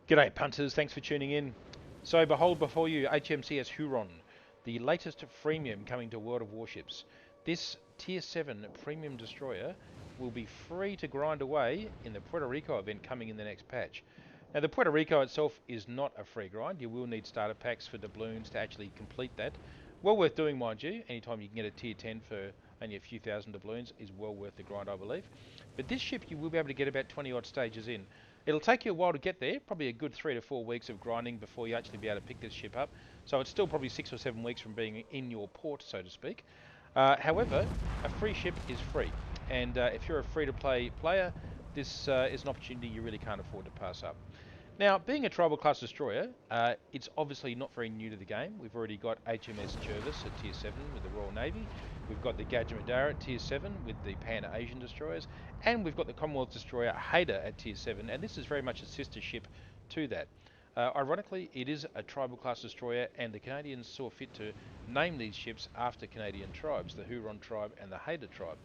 G'day punters, thanks for tuning in. So behold before you HMCS Huron, the latest freemium coming to World of Warships. This Tier 7 premium destroyer will be free to grind away in the Puerto Rico event coming in the next patch. Now the Puerto Rico itself is not a free grind, you will need starter packs for doubloons to actually complete that. Well worth doing, mind you. Anytime you can get a tier 10 for only a few thousand doubloons is well worth the grind, I believe. But this ship you will be able to get about 20 odd stages in. It'll take you a while to get there, probably a good 3 to 4 weeks of grinding before you actually be able to pick this ship up. So it's still probably 6 or 7 weeks from being in your port, so to speak. However, a free ship is free. And if you're a free-to-play player, this is an opportunity you really can't afford to pass up. Now, being a tribal class destroyer, it's obviously not very new to the game. We've already got HMS Jervis at Tier 7 with the Royal Navy. We've got the Gadget Madara at Tier 7 with the Pan-Asian destroyers. And we've got the Commonwealth destroyer Haida at Tier 7. And this is very much a sister ship to that. Ironically, it is a tribal class destroyer, and the Canadians saw fit to name these ships after Canadian tribes, the Huron tribe and the Haida tribe.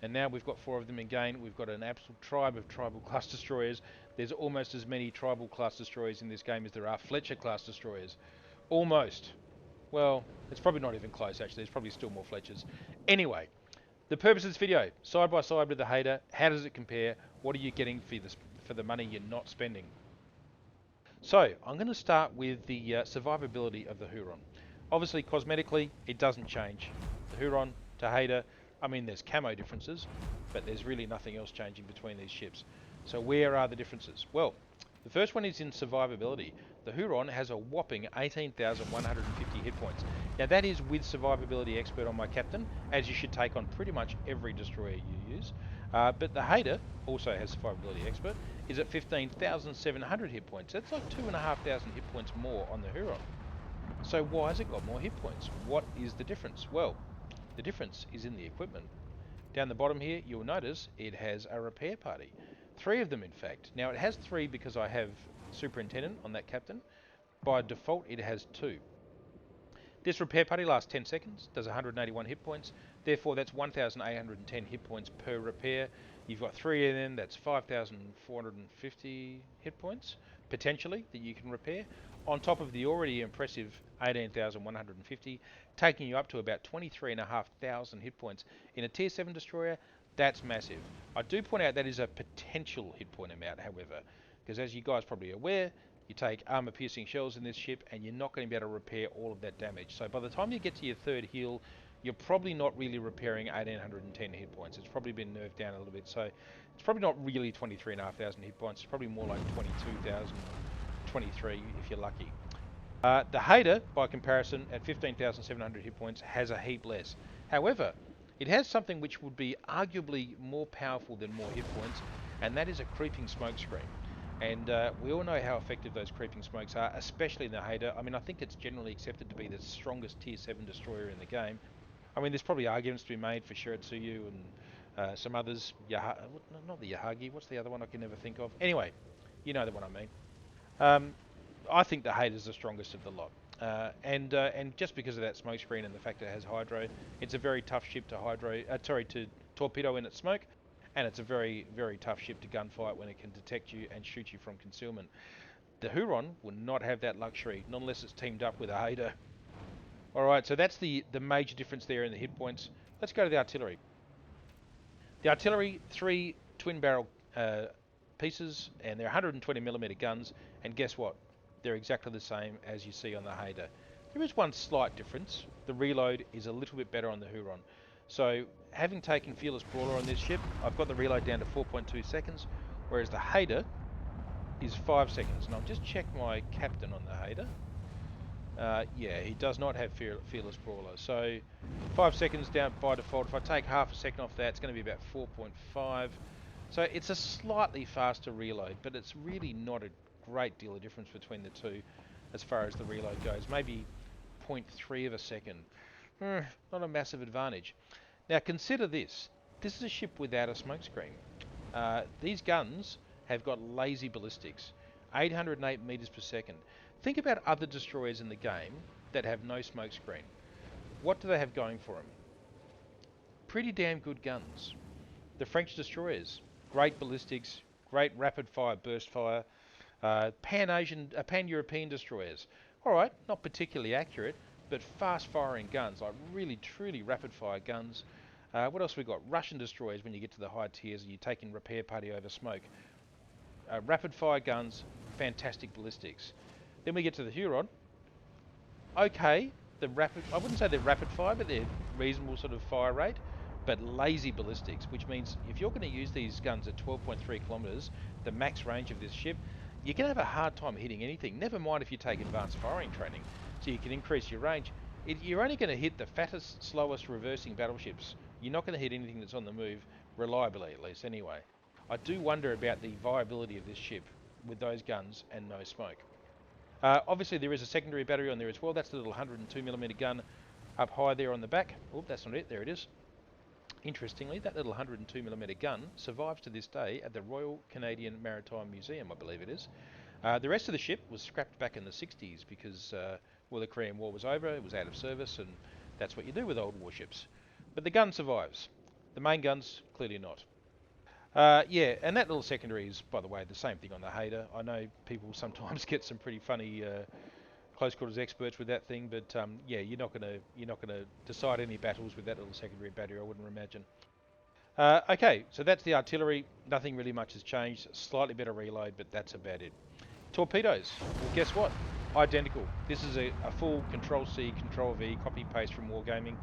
And now we've got 4 of them again. We've got an absolute tribe of tribal class destroyers. There's almost as many tribal class destroyers in this game as there are Fletcher class destroyers. Almost. Well, it's probably not even close actually. There's probably still more Fletchers. Anyway, the purpose of this video, side by side with the Haida, how does it compare? What are you getting for the money you're not spending? So, I'm going to start with the survivability of the Huron. Obviously, cosmetically, it doesn't change. The Huron to Haida, I mean, there's camo differences, but there's really nothing else changing between these ships. So where are the differences? Well, the first one is in survivability. The Huron has a whopping 18,150 hit points. Now that is with survivability expert on my captain, as you should take on pretty much every destroyer you use. But the Haida also has survivability expert, is at 15,700 hit points. That's like 2,500 hit points more on the Huron. So why has it got more hit points? What is the difference? Well, the difference is in the equipment. Down the bottom here, you'll notice it has a repair party. 3 of them, in fact. Now, it has 3 because I have Superintendent on that captain. By default, it has 2. This repair party lasts 10 seconds, does 181 hit points. Therefore, that's 1,810 hit points per repair. You've got 3 of them, that's 5,450 hit points, potentially, that you can repair. On top of the already impressive 18,150, taking you up to about 23,500 hit points. In a Tier 7 destroyer, that's massive. I do point out that is a potential hit point amount, however, because as you guys probably are aware, you take armor piercing shells in this ship and you're not going to be able to repair all of that damage. So by the time you get to your 3rd heal, you're probably not really repairing 1810 hit points. It's probably been nerfed down a little bit. So it's probably not really 23,500 hit points. It's probably more like 22,000, 23 if you're lucky. The Haida, by comparison, at 15,700 hit points, has a heap less. However, it has something which would be arguably more powerful than more hit points, and that is a creeping smoke screen. And we all know how effective those creeping smokes are, especially in the Haida. I mean, I think it's generally accepted to be the strongest Tier 7 destroyer in the game. I mean, there's probably arguments to be made for Shiratsuyu and some others. Not the Yahagi, what's the other one I can never think of? Anyway, you know the one I mean. I think the Haida is the strongest of the lot. And just because of that smoke screen and the fact that it has hydro, it's a very tough ship to torpedo in its smoke. And it's a very, very tough ship to gunfight when it can detect you and shoot you from concealment. The Huron will not have that luxury, not unless it's teamed up with a Haida. Alright, so that's the major difference there in the hit points. Let's go to the artillery. The artillery, 3 twin barrel pieces, and they're 120mm guns, and guess what? They're exactly the same as you see on the Haida. There is one slight difference. The reload is a little bit better on the Huron. So, having taken Fearless Brawler on this ship, I've got the reload down to 4.2 seconds, whereas the Haida is 5 seconds. And I'll just check my captain on the Haida. Yeah, he does not have Fearless Brawler. So, 5 seconds down by default. If I take half a second off that, it's going to be about 4.5. So, it's a slightly faster reload, but it's really not a great deal of difference between the two as far as the reload goes. Maybe 0.3 of a second. Not a massive advantage. Now consider this. This is a ship without a smokescreen. These guns have got lazy ballistics. 808 meters per second. Think about other destroyers in the game that have no smokescreen. What do they have going for them? Pretty damn good guns. The French destroyers, great ballistics, great rapid fire burst fire. Pan-European destroyers. All right, not particularly accurate, but fast-firing guns, like really, truly rapid-fire guns. What else we got? Russian destroyers when you get to the high tiers and you take in repair party over smoke. Rapid-fire guns, fantastic ballistics. Then we get to the Huron. Okay, I wouldn't say they're rapid fire, but they're reasonable sort of fire rate, but lazy ballistics, which means if you're going to use these guns at 12.3 kilometers, the max range of this ship, you're going to have a hard time hitting anything. Never mind if you take advanced firing training, so you can increase your range. You're only going to hit the fattest, slowest reversing battleships. You're not going to hit anything that's on the move, reliably at least anyway. I do wonder about the viability of this ship with those guns and no smoke. Obviously, there is a secondary battery on there as well. That's the little 102mm gun up high there on the back. Oh, that's not it. There it is. Interestingly, that little 102mm gun survives to this day at the Royal Canadian Maritime Museum, I believe it is. The rest of the ship was scrapped back in the 60s because, well, the Korean War was over, it was out of service, and that's what you do with old warships. But the gun survives. The main gun's clearly not. Yeah, and that little secondary is, by the way, the same thing on the Hader. I know people sometimes get some pretty funny close quarters experts with that thing, but yeah, you're not gonna decide any battles with that little secondary battery, I wouldn't imagine. Okay, so that's the artillery. Nothing really much has changed. Slightly better reload, but that's about it. Torpedoes. Well, guess what? Identical. This is a full Ctrl C Ctrl V copy paste from Wargaming.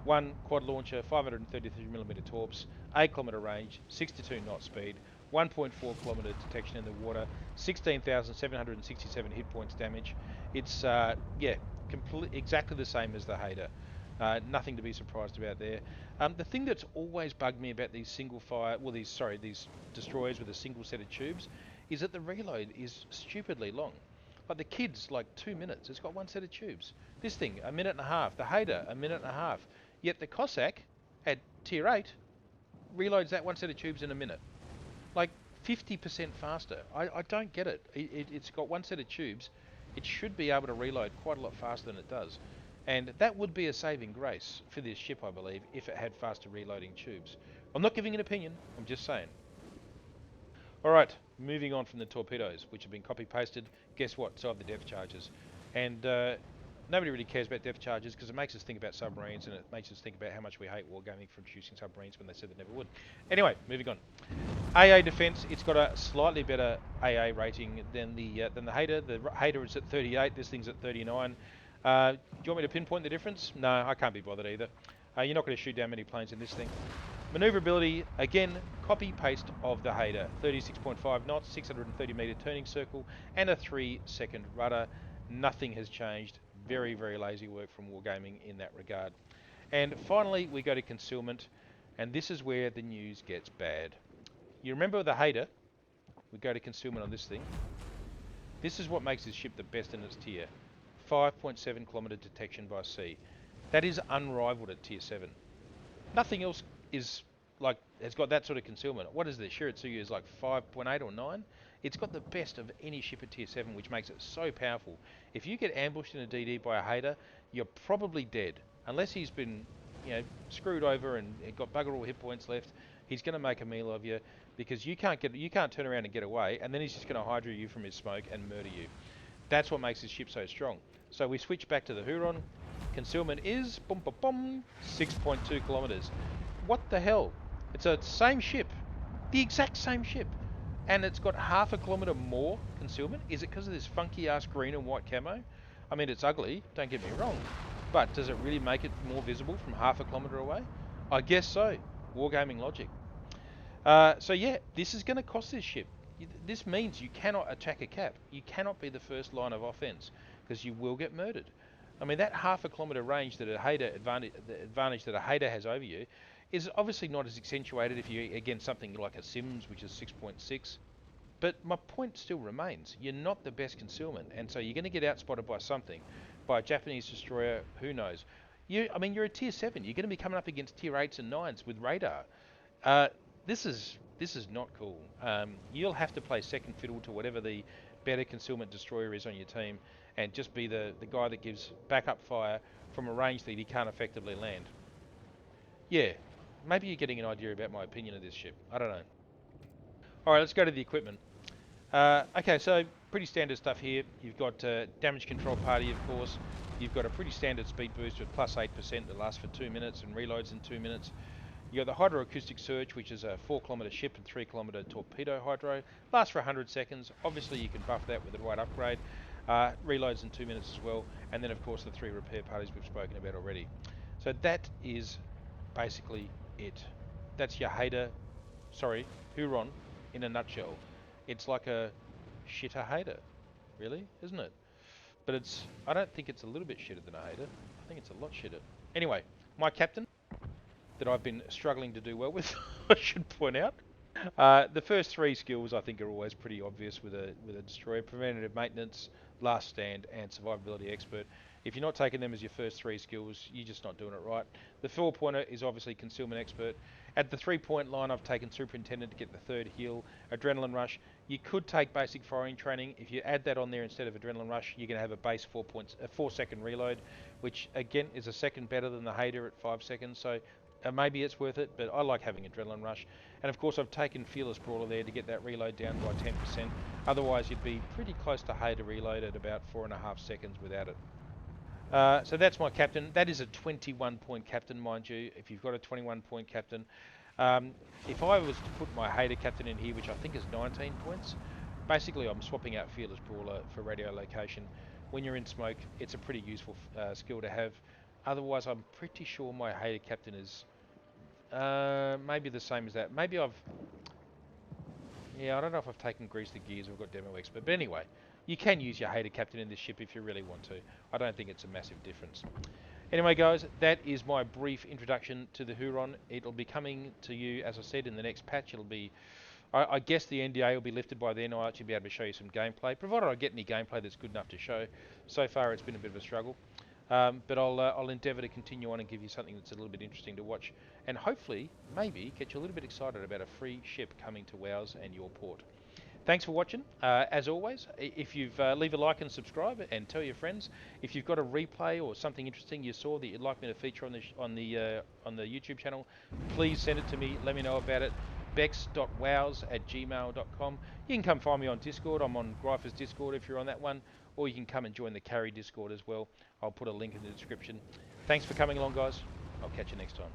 One quad launcher, 533mm torps, 8 km range, 62 knot speed, 1.4 km detection in the water, 16,767 hit points damage. It's yeah, exactly the same as the Hader. Nothing to be surprised about there. The thing that's always bugged me about these single fire, well, these destroyers with a single set of tubes, is that the reload is stupidly long. Like the Kid's like 2 minutes. It's got one set of tubes. This thing, a minute and a half. The Hader, a minute and a half. Yet the Cossack at tier 8 reloads that one set of tubes in a minute. Like 50% faster. I don't get it. It's got one set of tubes. It should be able to reload quite a lot faster than it does. And that would be a saving grace for this ship, I believe, if it had faster reloading tubes. I'm not giving an opinion, I'm just saying. Alright, moving on from the torpedoes, which have been copy-pasted. Guess what? So have the depth charges. And nobody really cares about depth charges because it makes us think about submarines and it makes us think about how much we hate wargaming for producing submarines when they said they never would. Anyway, moving on. AA defense, it's got a slightly better AA rating than the Hader. The Hader is at 38, this thing's at 39. Do you want me to pinpoint the difference? No, I can't be bothered either. You're not going to shoot down many planes in this thing. Maneuverability, again, copy-paste of the Hader. 36.5 knots, 630 metre turning circle, and a 3-second rudder. Nothing has changed. Very, very lazy work from Wargaming in that regard. And finally, we go to concealment, and this is where the news gets bad. You remember the Hader? We go to concealment on this thing. This is what makes this ship the best in its tier. 5.7 kilometre detection by sea. That is unrivaled at tier 7. Nothing else is like has got that sort of concealment. What is the Shiratsuyu is like 5.8 or 9? It's got the best of any ship at tier 7, which makes it so powerful. If you get ambushed in a DD by a Hader, you're probably dead. Unless he's been, screwed over and got bugger all hit points left, he's going to make a meal of you because you can't turn around and get away, and then he's just going to hydra you from his smoke and murder you. That's what makes this ship so strong. So we switch back to the Huron. Concealment is 6.2 kilometers. What the hell? It's the same ship, the exact same ship, and it's got half a kilometer more concealment. Is it because of this funky ass green and white camo? I mean, it's ugly, don't get me wrong, but does it really make it more visible from half a kilometer away? I guess so. Wargaming logic. So yeah, this is going to cost this ship. This means you cannot attack a cap. You cannot be the first line of offense because you will get murdered. I mean, that half a kilometre range that the advantage that a Hader has over you is obviously not as accentuated if you against something like a Sims, which is 6.6. But my point still remains. You're not the best concealment, and so you're going to get outspotted by something, by a Japanese destroyer. Who knows? You're a tier 7. You're going to be coming up against tier 8s and 9s with radar. Uh, this is not cool. You'll have to play second fiddle to whatever the better concealment destroyer is on your team, and just be the guy that gives backup fire from a range that he can't effectively land. Yeah, maybe you're getting an idea about my opinion of this ship. I don't know. All right, let's go to the equipment. Okay, so pretty standard stuff here. You've got damage control party, of course. You've got a pretty standard speed boost with plus 8% that lasts for 2 minutes and reloads in 2 minutes. You got the hydroacoustic surge, which is a 4-kilometer ship and 3-kilometer torpedo hydro. Lasts for 100 seconds. Obviously, you can buff that with the right upgrade. Reloads in 2 minutes as well. And then, of course, the 3 repair parties we've spoken about already. So that is basically it. That's your Huron in a nutshell. It's like a shitter hater, really, isn't it? But I don't think it's a little bit shitter than a hater. I think it's a lot shitter. Anyway, my captain that I've been struggling to do well with, I should point out. The first 3 skills I think are always pretty obvious with a destroyer: preventative maintenance, last stand, and survivability expert. If you're not taking them as your first 3 skills, you're just not doing it right. The 4-pointer is obviously concealment expert. At the 3-point line, I've taken superintendent to get the 3rd heal. Adrenaline rush. You could take basic firing training. If you add that on there instead of adrenaline rush, you're going to have a base 4-second reload, which again is a second better than the hater at 5 seconds. So maybe it's worth it, but I like having adrenaline rush. And of course I've taken fearless brawler there to get that reload down by 10%. Otherwise you'd be pretty close to hater reload at about 4.5 seconds without it. So that's my captain. That is a 21-point captain, mind you. If you've got a 21-point captain, if I was to put my hater captain in here, which I think is 19 points, basically I'm swapping out fearless brawler for radio location. When you're in smoke, it's a pretty useful skill to have. Otherwise, I'm pretty sure my hater captain is maybe the same as that. Yeah, I don't know if I've taken grease the gears or got demo expert. But anyway, you can use your hater captain in this ship if you really want to. I don't think it's a massive difference. Anyway, guys, that is my brief introduction to the Huron. It'll be coming to you, as I said, in the next patch. It'll be, I guess the NDA will be lifted by then. I'll actually be able to show you some gameplay, provided I get any gameplay that's good enough to show. So far, it's been a bit of a struggle. But I'll endeavour to continue on and give you something that's a little bit interesting to watch, and hopefully, maybe, get you a little bit excited about a free ship coming to WOWs and your port. Thanks for watching. As always, if you've leave a like and subscribe, and tell your friends. If you've got a replay or something interesting you saw that you'd like me to feature on the YouTube channel, please send it to me. Let me know about it. bex.wows@gmail.com. You can come find me on Discord. I'm on Greifer's Discord if you're on that one, or you can come and join the Carry Discord as well. I'll put a link in the description. Thanks for coming along, guys. I'll catch you next time.